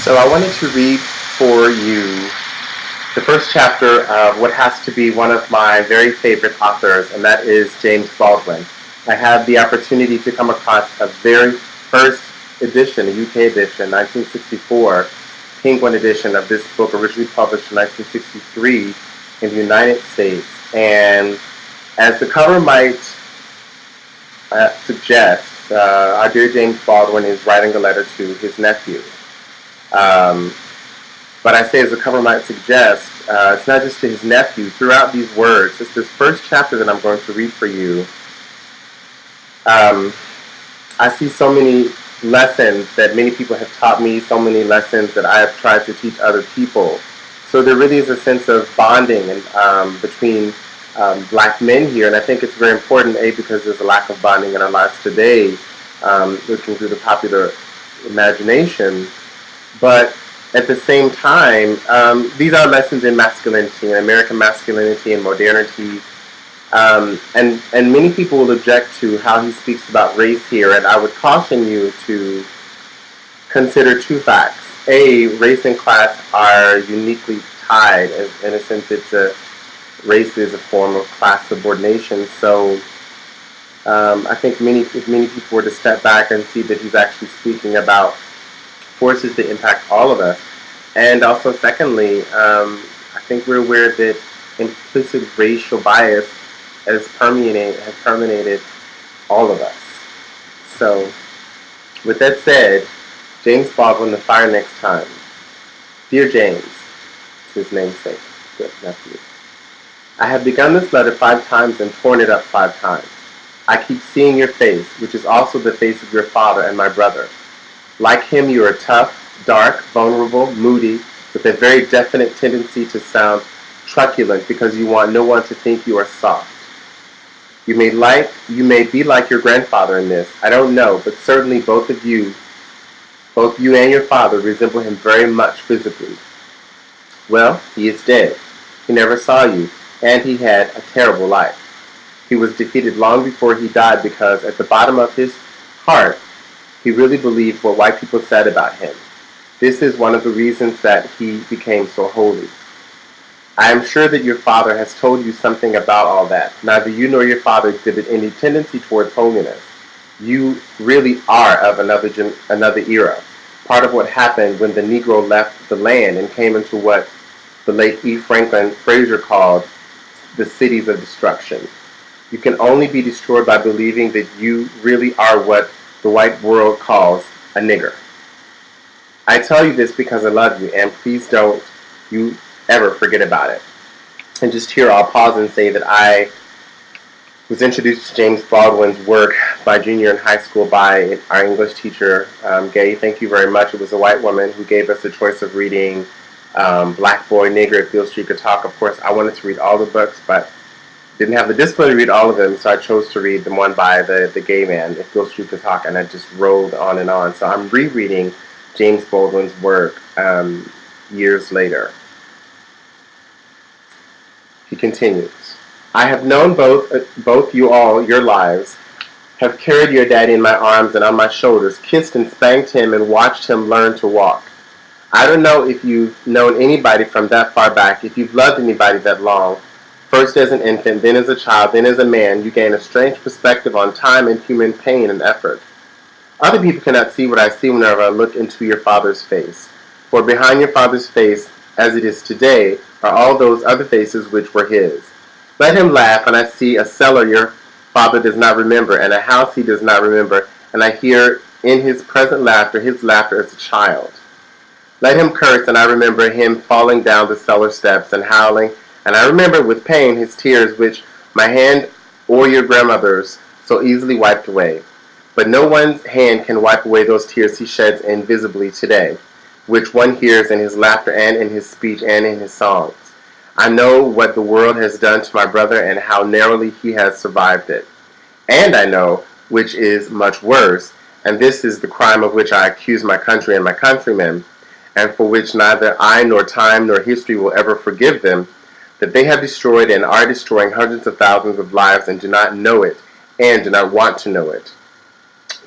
So I wanted to read for you the first chapter of what has to be one of my very favorite authors, and that is James Baldwin. I had the opportunity to come across a very first edition, a UK edition, 1964, Penguin edition of this book, originally published in 1963 in the United States. And as the cover might suggest, our dear James Baldwin is writing a letter to his nephew. But I say, as the cover might suggest, it's not just to his nephew. Throughout these words, it's this first chapter that I'm going to read for you. I see so many lessons that many people have taught me, so many lessons that I have tried to teach other people. So there really is a sense of bonding between black men here, and I think it's very important, A, because there's a lack of bonding in our lives today, looking through the popular imagination. But at the same time, these are lessons in masculinity, in American masculinity and modernity. And many people will object to how he speaks about race here, and I would caution you to consider two facts. A, race and class are uniquely tied. In a sense, race is a form of class subordination. So I think if many people were to step back and see that he's actually speaking about forces that impact all of us. And also, secondly, I think we're aware that implicit racial bias has permeated all of us. So, with that said, James Baldwin, The Fire Next Time. Dear James, his namesake, good nephew. I have begun this letter 5 times and torn it up 5 times. I keep seeing your face, which is also the face of your father and my brother. Like him, you are tough, dark, vulnerable, moody, with a very definite tendency to sound truculent because you want no one to think you are soft. You may be like your grandfather in this. I don't know, but certainly both you and your father resemble him very much physically. Well, he is dead. He never saw you, and he had a terrible life. He was defeated long before he died because at the bottom of his heart, he really believed what white people said about him. This is one of the reasons that he became so holy. I am sure that your father has told you something about all that. Neither you nor your father exhibit any tendency towards holiness. You really are of another era. Part of what happened when the Negro left the land and came into what the late E. Franklin Frazier called the cities of destruction. You can only be destroyed by believing that you really are what the white world calls a nigger. I tell you this because I love you, and please don't you ever forget about it. And just here I'll pause and say that I was introduced to James Baldwin's work by junior in high school by our English teacher, Gay. Thank you very much. It was a white woman who gave us the choice of reading Black Boy, Nigger, If Beale Street Could Talk. Of course, I wanted to read all the books, but didn't have the discipline to read all of them, so I chose to read the one by the gay man, If Beale Street Could Talk, and I just rolled on and on. So I'm rereading James Baldwin's work years later. He continues, I have known both you all your lives, have carried your daddy in my arms and on my shoulders, kissed and spanked him and watched him learn to walk. I don't know if you've known anybody from that far back, if you've loved anybody that long. First as an infant, then as a child, then as a man, you gain a strange perspective on time and human pain and effort. Other people cannot see what I see whenever I look into your father's face. For behind your father's face, as it is today, are all those other faces which were his. Let him laugh, and I see a cellar your father does not remember, and a house he does not remember, and I hear in his present laughter his laughter as a child. Let him curse, and I remember him falling down the cellar steps and howling, and I remember with pain his tears which my hand or your grandmother's so easily wiped away. But no one's hand can wipe away those tears he sheds invisibly today, which one hears in his laughter and in his speech and in his songs. I know what the world has done to my brother and how narrowly he has survived it. And I know, which is much worse, and this is the crime of which I accuse my country and my countrymen, and for which neither I nor time nor history will ever forgive them, that they have destroyed and are destroying hundreds of thousands of lives and do not know it and do not want to know it.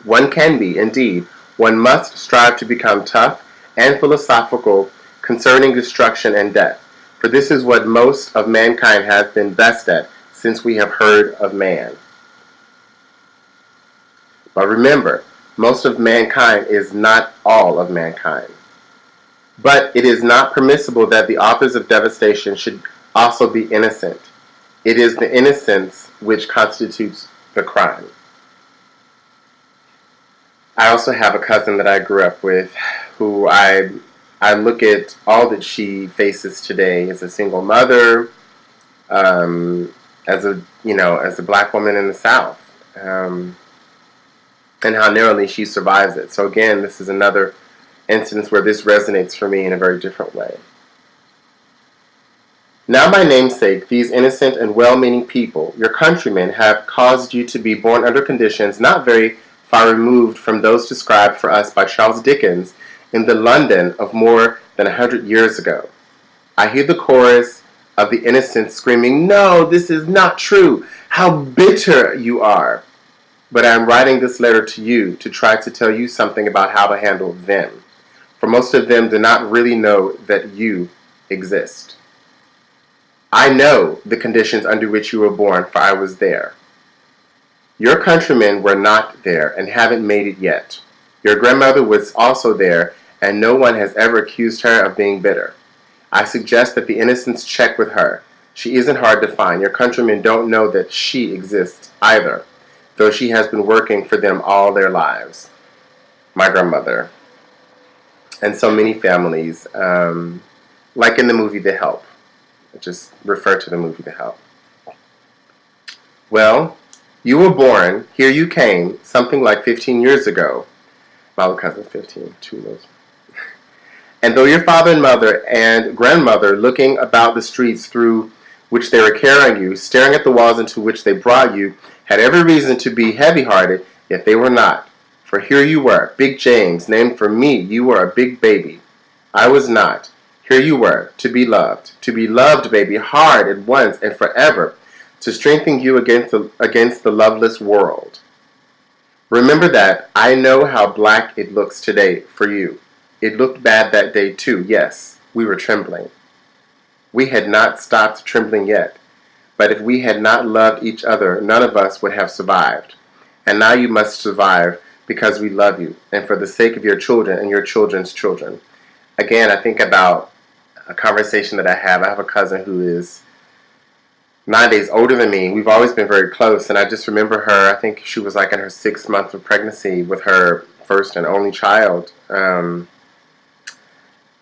One can be, indeed, One must strive to become tough and philosophical concerning destruction and death, for this is what most of mankind has been best at since we have heard of man. But remember, most of mankind is not all of mankind. But it is not permissible that the authors of devastation should also be innocent. It is the innocence which constitutes the crime. I also have a cousin that I grew up with who I look at all that she faces today as a single mother, as a black woman in the South, and how narrowly she survives it. So again, this is another instance where this resonates for me in a very different way. Now, my namesake, these innocent and well-meaning people, your countrymen, have caused you to be born under conditions not very far removed from those described for us by Charles Dickens in the London of more than 100 years ago. I hear the chorus of the innocent screaming, "No, this is not true! How bitter you are!" But I am writing this letter to you to try to tell you something about how to handle them, for most of them do not really know that you exist. I know the conditions under which you were born, for I was there. Your countrymen were not there and haven't made it yet. Your grandmother was also there, and no one has ever accused her of being bitter. I suggest that the innocents check with her. She isn't hard to find. Your countrymen don't know that she exists either, though she has been working for them all their lives. My grandmother. And so many families, like in the movie The Help. Just refer to the movie The Help. Well, you were born, here you came, something like 15 years ago. My little cousin's 15, 2 years. And though your father and mother and grandmother, looking about the streets through which they were carrying you, staring at the walls into which they brought you, had every reason to be heavy-hearted, yet they were not. For here you were, Big James, named for me, you were a big baby. I was not. Here you were, to be loved, baby, hard at once and forever, to strengthen you against the loveless world. Remember that. I know how black it looks today for you. It looked bad that day too, yes, we were trembling. We had not stopped trembling yet, but if we had not loved each other, none of us would have survived. And now you must survive because we love you, and for the sake of your children and your children's children. Again, I think about a conversation that I have. I have a cousin who is 9 days older than me. We've always been very close, and I just remember her, I think she was like in her 6th month of pregnancy with her first and only child.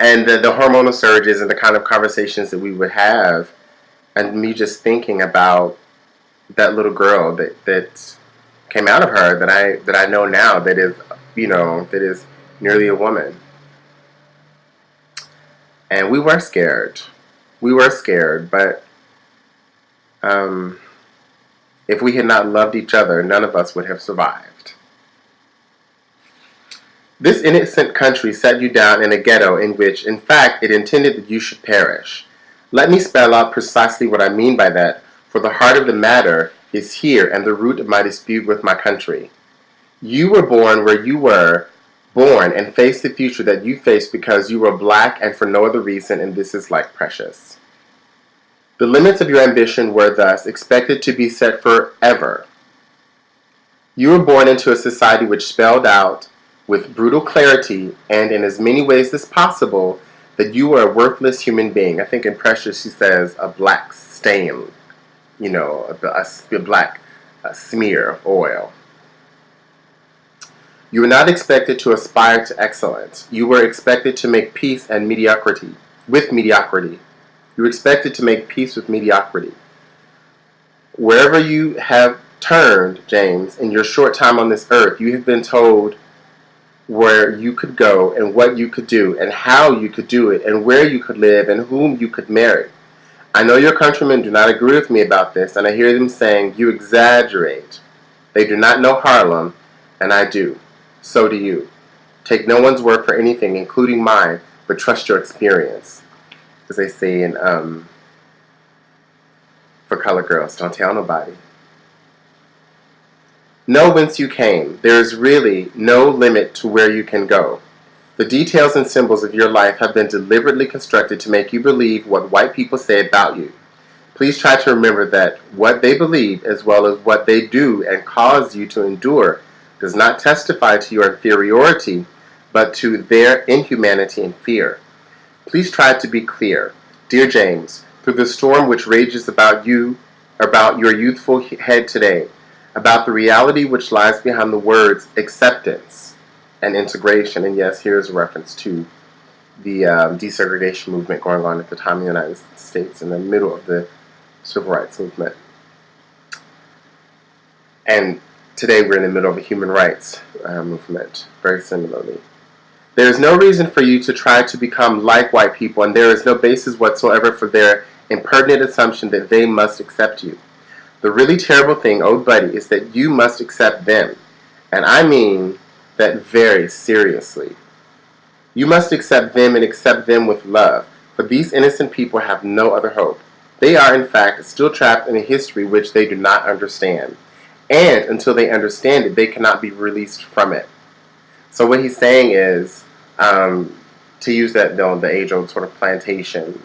And the hormonal surges and the kind of conversations that we would have, and me just thinking about that little girl that came out of her that I know now that is nearly a woman. And we were scared. But if we had not loved each other, none of us would have survived. This innocent country set you down in a ghetto in which, in fact, it intended that you should perish. Let me spell out precisely what I mean by that, for the heart of the matter is here and the root of my dispute with my country. You were born where you were born and faced the future that you faced because you were black and for no other reason, and this is like precious. The limits of your ambition were thus expected to be set forever. You were born into a society which spelled out with brutal clarity and in as many ways as possible that you were a worthless human being. I think in Precious she says a black stain, a black smear of oil. You were not expected to aspire to excellence. You were expected to make peace with mediocrity. You were expected to make peace with mediocrity. Wherever you have turned, James, in your short time on this earth, you have been told where you could go and what you could do and how you could do it and where you could live and whom you could marry. I know your countrymen do not agree with me about this, and I hear them saying, you exaggerate. They do not know Harlem, and I do. So do you. Take no one's word for anything, including mine, but trust your experience. As they say in, for colored girls, don't tell nobody. Know whence you came. There is really no limit to where you can go. The details and symbols of your life have been deliberately constructed to make you believe what white people say about you. Please try to remember that what they believe, as well as what they do and cause you to endure, does not testify to your inferiority, but to their inhumanity and fear. Please try to be clear. Dear James, through the storm which rages about your youthful head today, about the reality which lies behind the words acceptance and integration, and yes, here's a reference to the desegregation movement going on at the time in the United States in the middle of the civil rights movement. And today we're in the middle of a human rights movement, very similarly. There is no reason for you to try to become like white people, and there is no basis whatsoever for their impertinent assumption that they must accept you. The really terrible thing, oh buddy, is that you must accept them. And I mean that very seriously. You must accept them and accept them with love, for these innocent people have no other hope. They are, in fact, still trapped in a history which they do not understand. And until they understand it, they cannot be released from it. So what he's saying is, to use that, the age-old sort of plantation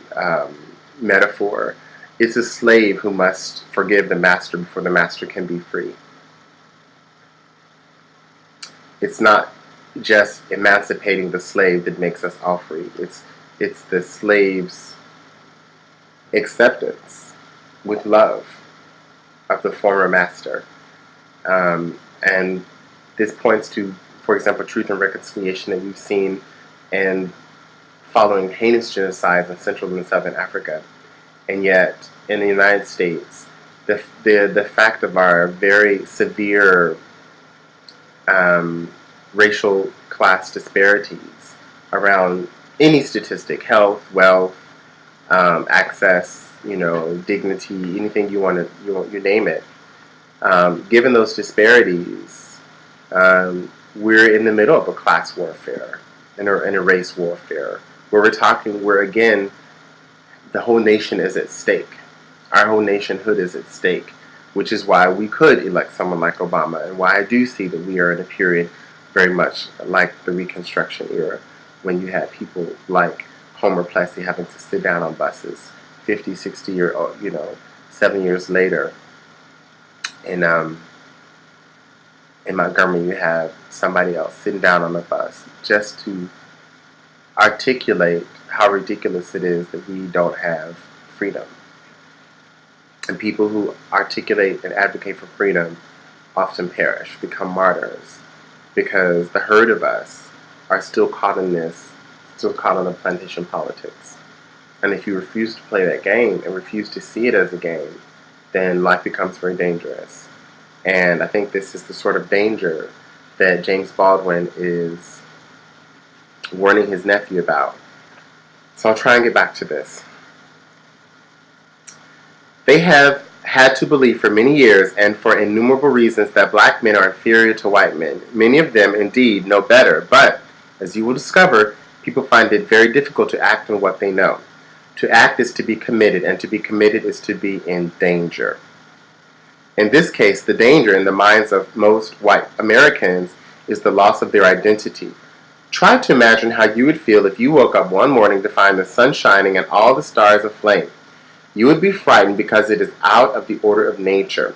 metaphor, it's a slave who must forgive the master before the master can be free. It's not just emancipating the slave that makes us all free. It's the slave's acceptance with love of the former master. And this points to, for example, Truth and Reconciliation that we've seen and following heinous genocides in Central and Southern Africa. And yet, in the United States, the fact of our very severe racial class disparities around any statistic, health, wealth, access, dignity, anything you want to, you name it. Given those disparities, we're in the middle of a class warfare and a race warfare, where again, the whole nation is at stake. Our whole nationhood is at stake, which is why we could elect someone like Obama, and why I do see that we are in a period very much like the Reconstruction era, when you had people like Homer Plessy having to sit down on buses 50, 60 years old, 7 years later. In Montgomery, you have somebody else sitting down on a bus just to articulate how ridiculous it is that we don't have freedom. And people who articulate and advocate for freedom often perish, become martyrs, because the herd of us are still caught in the plantation politics. And if you refuse to play that game and refuse to see it as a game, then life becomes very dangerous. And I think this is the sort of danger that James Baldwin is warning his nephew about. So I'll try and get back to this. They have had to believe for many years and for innumerable reasons that black men are inferior to white men. Many of them, indeed, know better, but, as you will discover, people find it very difficult to act on what they know. To act is to be committed, and to be committed is to be in danger. In this case, the danger in the minds of most white Americans is the loss of their identity. Try to imagine how you would feel if you woke up one morning to find the sun shining and all the stars aflame. You would be frightened because it is out of the order of nature.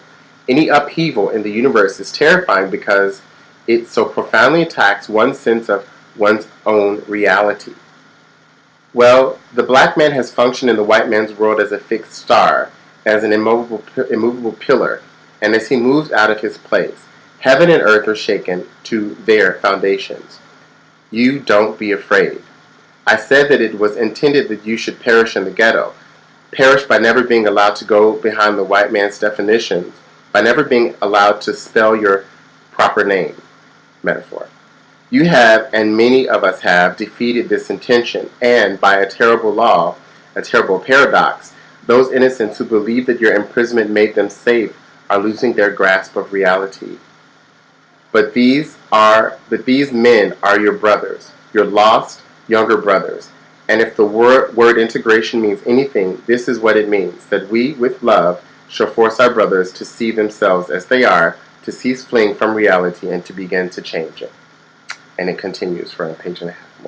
Any upheaval in the universe is terrifying because it so profoundly attacks one's sense of one's own reality. Well, the black man has functioned in the white man's world as a fixed star, as an immovable pillar, and as he moves out of his place, heaven and earth are shaken to their foundations. You don't be afraid. I said that it was intended that you should perish in the ghetto, perish by never being allowed to go behind the white man's definitions, by never being allowed to spell your proper name, metaphor. You have, and many of us have, defeated this intention, and by a terrible law, a terrible paradox, those innocents who believe that your imprisonment made them safe are losing their grasp of reality. But these men are your brothers, your lost younger brothers. And if the word integration means anything, this is what it means, that we, with love, shall force our brothers to see themselves as they are, to cease fleeing from reality and to begin to change it. And it continues for a page and a half more.